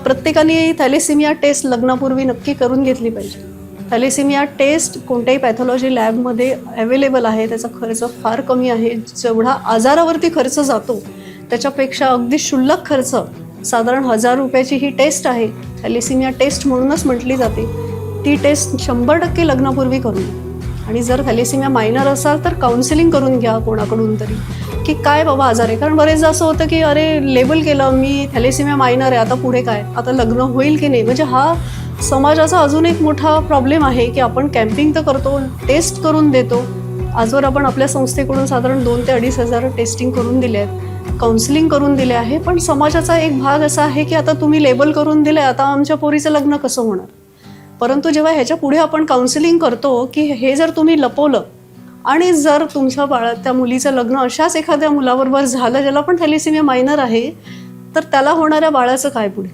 प्रत्येकाने thalassaemia taste लग्नापूर्वी नक्की करून घेतली पाहिजे. थॅलेसिमिया टेस्ट कोणत्याही पॅथॉलॉजी लॅबमध्ये अवेलेबल आहे. त्याचा खर्च फार कमी आहे. जेवढा आजारावरती खर्च जातो त्याच्यापेक्षा अगदी क्षुल्लक खर्च, साधारण 1000 रुपयाची ही टेस्ट आहे. थॅलेसिमिया टेस्ट म्हणूनच म्हटली जाते. ती टेस्ट 100% लग्नापूर्वी करून घ्या. आणि जर थॅलेसिमिया मायनर असाल तर काउन्सिलिंग करून घ्या कोणाकडून तरी, की काय बाबा आजार आहे. कारण बरेचदा असं होतं की अरे लेबल केलं मी थॅलेसिमिया मायनर आहे, आता पुढे काय, आता लग्न होईल की नाही. म्हणजे हा समाजाचा अजून एक मोठा प्रॉब्लेम आहे की आपण कॅम्पिंग तर करतो, टेस्ट करून देतो. आजवर आपण आपल्या संस्थेकडून साधारण 2,000 ते 2,500 टेस्टिंग करून दिले आहेत, काउन्सिलिंग करून दिले आहे. पण समाजाचा एक भाग असा आहे की आता तुम्ही लेबल करून दिले, आता आमच्या पोरीचं लग्न कसं होणार. परंतु जेव्हा ह्याच्या पुढे आपण काउन्सिलिंग करतो की हे जर तुम्ही लपवलं आणि जर तुमच्या त्या मुलीचं लग्न अशाच एखाद्या मुलाबरोबर झालं ज्याला पण थॅलेसिमिया मायनर आहे, तर त्याला होणाऱ्या बाळाचं काय पुढे.